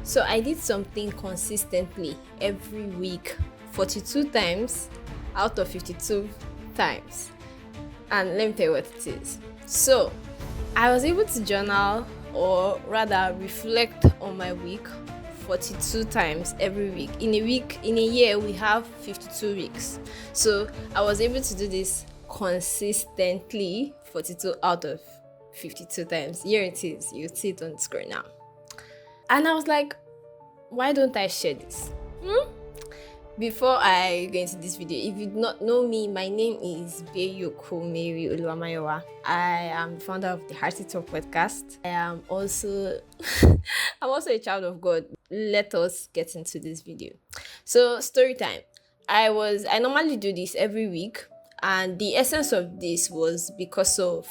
So I did something consistently every week, 42 times out of 52 times. And let me tell you what it is. So I was able to journal, or rather reflect on my week 42 times every week. In a year, we have 52 weeks. So I was able to do this consistently 42 out of 52 times. Here it is. You see it on the screen now. And I was like, why don't I share this? Before I go into this video, if you do not know me, my name is Beyoko Mary Oluwamayowa. I am the founder of the Hearty Talk podcast. I'm also a child of God. Let us get into this video. So, story time. I normally do this every week, and the essence of this was because of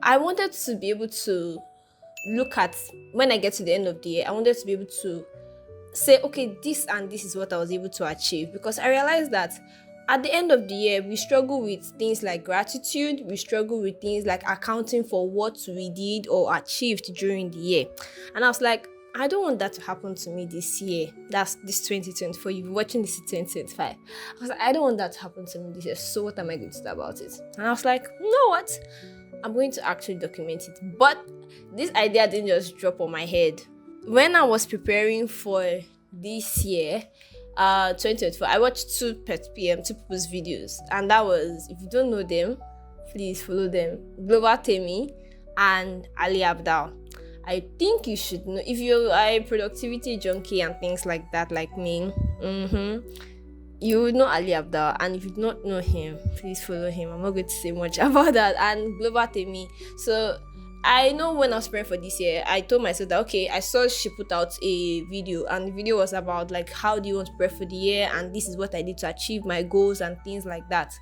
I wanted to be able to look at, when I get to the end of the year, I wanted to be able to say, okay, this and this is what I was able to achieve, because I realized that at the end of the year, we struggle with things like gratitude, we struggle with things like accounting for what we did or achieved during the year. And I was like, I don't want that to happen to me this year. That's this 2024. You'll be watching this in 2025. I was like, I don't want that to happen to me this year. So what am I going to do about it? And I was like, you know what? I'm going to actually document it. But this idea didn't just drop on my head. When I was preparing for this year, 2024, I watched two people's videos, and that was, if you don't know them, please follow them, Global Temi and Ali Abdal. I think you should know, if you are a productivity junkie and things like that, like me, you would know Ali Abdal. And if you do not know him, please follow him. I'm not going to say much about that. And Global Temi. So I know when I was praying for this year, I told myself that, okay, I saw she put out a video, and the video was about like, how do you want to pray for the year, and this is what I did to achieve my goals and things like that.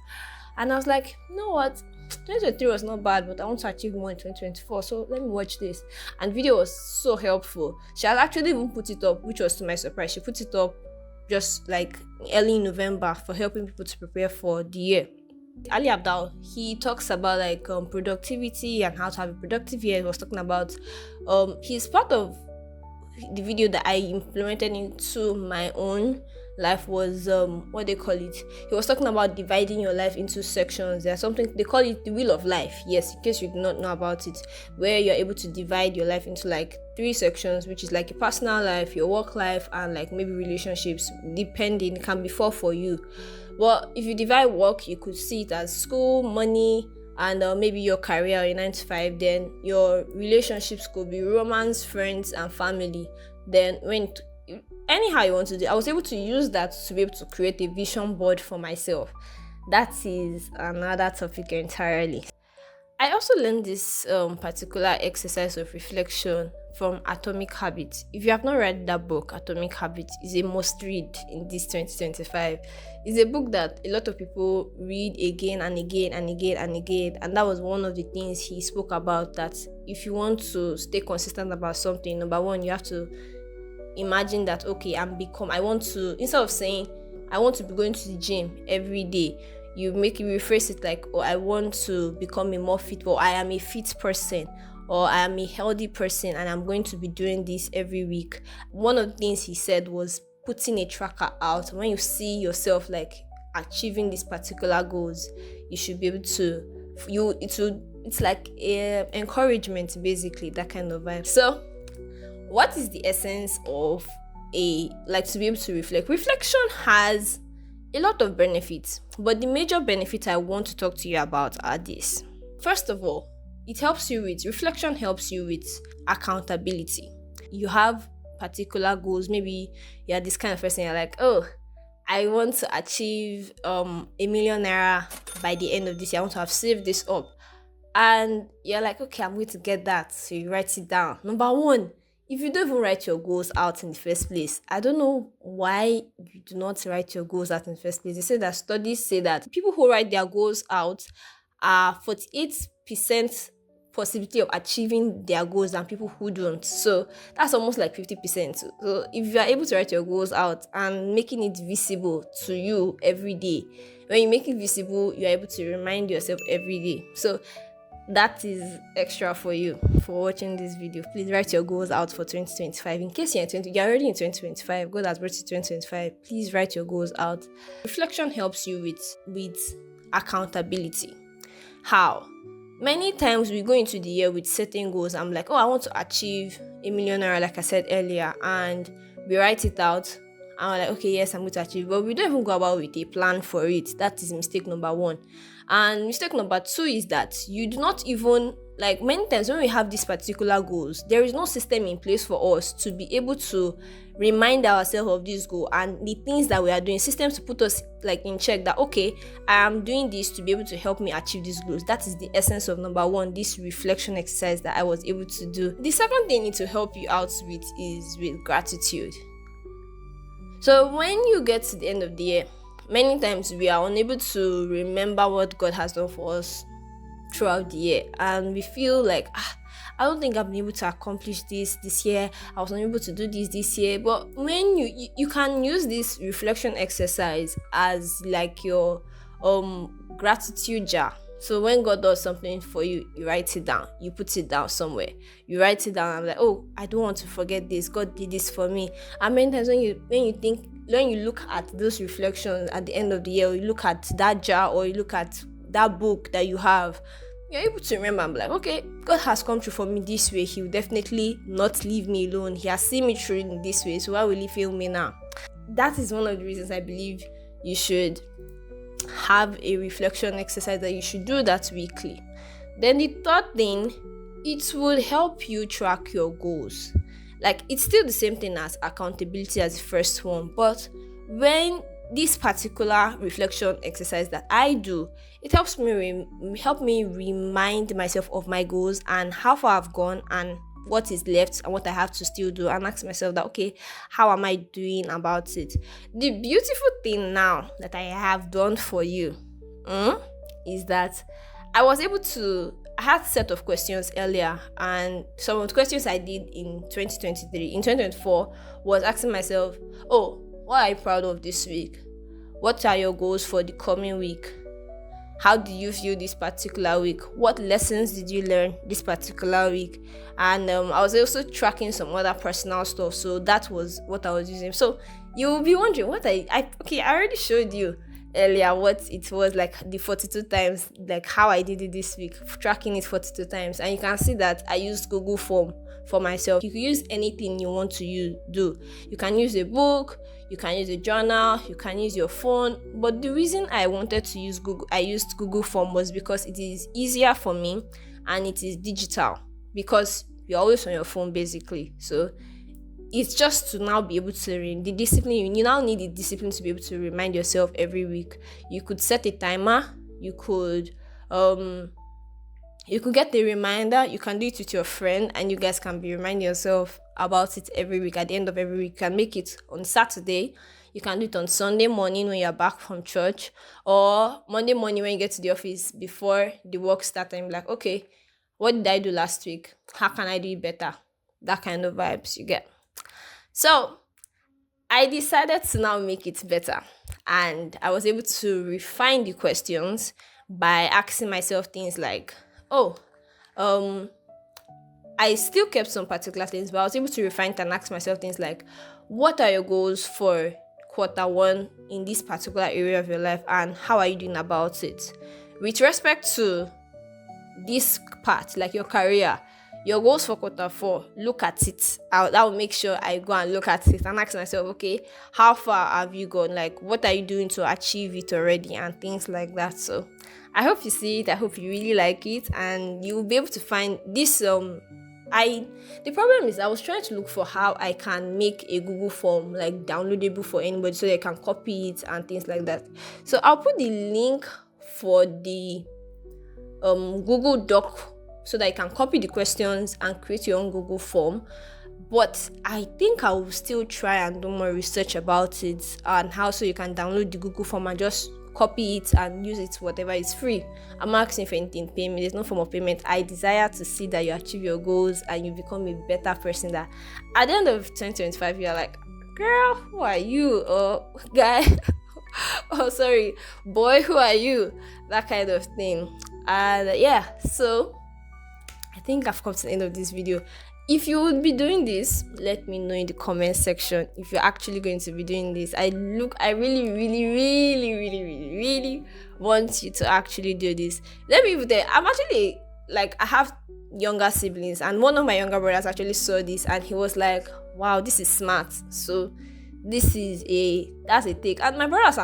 And I was like, you know what, 2023 was not bad, but I want to achieve more in 2024, so let me watch this. And the video was so helpful. She had actually even put it up, which was to my surprise. She put it up just like early November for helping people to prepare for the year. Ali Abdal, he talks about like productivity and how to have a productive year. He was talking about he's part of the video that I implemented into my own life was what they call it. He was talking about dividing your life into sections. There's something they call it the wheel of life. Yes, in case you do not know about it, where you're able to divide your life into like 3 sections, which is like your personal life, your work life, and like maybe relationships, depending, can be 4 for you. Well, if you divide work, you could see it as school, money, and maybe your career or your 9 to 5. Then your relationships could be romance, friends, and family. Then anyhow you want to do, I was able to use that to be able to create a vision board for myself. That is another topic entirely. I also learned this particular exercise of reflection from Atomic Habits. If you have not read that book, Atomic Habits is a must read in this 2025. It's a book that a lot of people read again and again and again and again. And that was one of the things he spoke about, that if you want to stay consistent about something, number one, you have to imagine that, okay, I want to, instead of saying, I want to be going to the gym every day, you rephrase it like, oh, I want to become a more fit, or I am a fit person, or I am a healthy person, and I'm going to be doing this every week. One of the things he said was putting a tracker out. When you see yourself like achieving these particular goals, you should be able to, it's like encouragement, basically, that kind of vibe. So what is the essence of to be able to reflect? Reflection has a lot of benefits, but the major benefits I want to talk to you about are this. First of all, reflection helps you with accountability. You have particular goals. Maybe you're this kind of person, you're like, oh, I want to achieve ₦1 million by the end of this year. I want to have saved this up. And you're like, okay, I'm going to get that. So you write it down. Number one, if you don't even write your goals out in the first place, I don't know why you do not write your goals out in the first place. They say that studies say that people who write their goals out are 48% possibility of achieving their goals than people who don't. So that's almost like 50%. So if you are able to write your goals out and making it visible to you every day, when you make it visible, you're able to remind yourself every day. So That is extra for you for watching this video. Please write your goals out for 2025. In case you're already in 2025, God has brought you 2025. Please write your goals out. Reflection helps you with accountability. How? Many times we go into the year with certain goals. I'm like, oh, I want to achieve $1 million, like I said earlier, and we write it out. And we're like, okay, yes, I'm going to achieve, but we don't even go about with a plan for it. That is mistake number 1. And mistake number 2 is that you do not even, like, many times when we have these particular goals, there is no system in place for us to be able to remind ourselves of this goal and the things that we are doing, systems to put us like in check that, okay, I am doing this to be able to help me achieve these goals. That is the essence of number 1, this reflection exercise that I was able to do. The second thing I need to help you out with is with gratitude. So when you get to the end of the year, many times we are unable to remember what God has done for us throughout the year, and we feel like, I don't think I've been able to accomplish this year. I was unable to do this year. But when you can use this reflection exercise as like your gratitude jar. So when God does something for you, you write it down. You put it down somewhere. You write it down. I'm like, oh, I don't want to forget this. God did this for me. And many times when you look at those reflections at the end of the year, or you look at that jar, or you look at that book that you have, you're able to remember and be like, okay, God has come through for me this way. He will definitely not leave me alone. He has seen me through in this way. So why will he fail me now? That is one of the reasons I believe you should have a reflection exercise, that you should do that weekly. Then the third thing, it would help you track your goals. Like, it's still the same thing as accountability as the first one, but when this particular reflection exercise that I do, it helps me remind myself of my goals and how far I've gone and what is left and what I have to still do, and ask myself that, okay, how am I doing about it? The beautiful thing now that I have done for you is that I had a set of questions earlier, and some of the questions I did in 2023, in 2024, was asking myself, oh, what are you proud of this week? What are your goals for the coming week? How did you feel this particular week? What lessons did you learn this particular week? And I was also tracking some other personal stuff, so that was what I was using. So you will be wondering what I already showed you earlier what it was, like the 42 times, like how I did it this week, tracking it 42 times. And you can see that I used Google Form for myself. You can use anything you want to do. You can use a book, you can use a journal, you can use your phone. But the reason I used Google Form was because it is easier for me and it is digital, because you're always on your phone basically. So it's just to now be able to the discipline. You now need the discipline to be able to remind yourself every week. You could set a timer. You could get a reminder. You can do it with your friend, and you guys can be reminding yourself about it every week. At the end of every week, you can make it on Saturday. You can do it on Sunday morning when you're back from church, or Monday morning when you get to the office before the work starts, and you're like, okay, what did I do last week? How can I do it better? That kind of vibes you get. So I decided to now make it better, and I was able to refine the questions by asking myself things like, I still kept some particular things, but I was able to refine it and ask myself things like, what are your goals for quarter 1 in this particular area of your life, and how are you doing about it? With respect to this part, like your career, your goals for quarter 4, look at it. That will make sure I go and look at it and ask myself, okay, how far have you gone? Like, what are you doing to achieve it already? And things like that. So I hope you see it. I hope you really like it, and you will be able to find this. The problem is I was trying to look for how I can make a Google form like downloadable for anybody so they can copy it and things like that. So I'll put the link for the Google Doc so that you can copy the questions and create your own Google form. But I think I will still try and do more research about it and how so you can download the Google form and just copy it and use it, whatever is free. I'm not asking for anything payment. There's no form of payment. I desire to see that you achieve your goals and you become a better person, that at the end of 2025 you're like, girl, who are you? Or guy, Oh, sorry, boy, who are you? That kind of thing. And yeah, so I think I've come to the end of this video. If you would be doing this, let me know in the comment section if you're actually going to be doing this. I really, really, really, really, really, really want you to actually do this. Let me there. I'm actually like, I have younger siblings, and one of my younger brothers actually saw this and he was like, wow, this is smart. So that's a take. And my brothers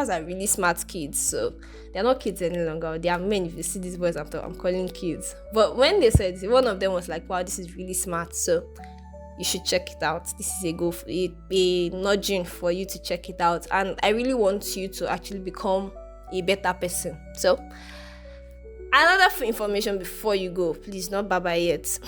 are really smart kids, so they're not kids any longer. They are men. If you see these boys, I'm calling kids. But when they said it, one of them was like, wow, this is really smart, so you should check it out. This is a nudging for you to check it out. And I really want you to actually become a better person. So another information before you go, please, not baba yet.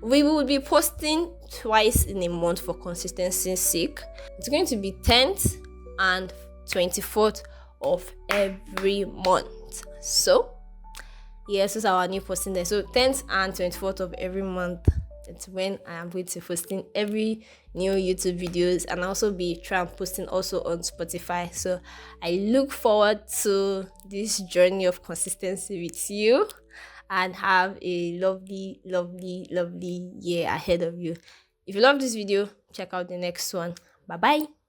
We will be posting twice in a month for consistency's sake. It's going to be 10th and 24th of every month. So yes, this is our new posting day. So 10th and 24th of every month, it's when I am going to be posting every new YouTube videos, and also be posting also on Spotify. So I look forward to this journey of consistency with you, and have a lovely, lovely, lovely year ahead of you. If you love this video, check out the next one. Bye bye.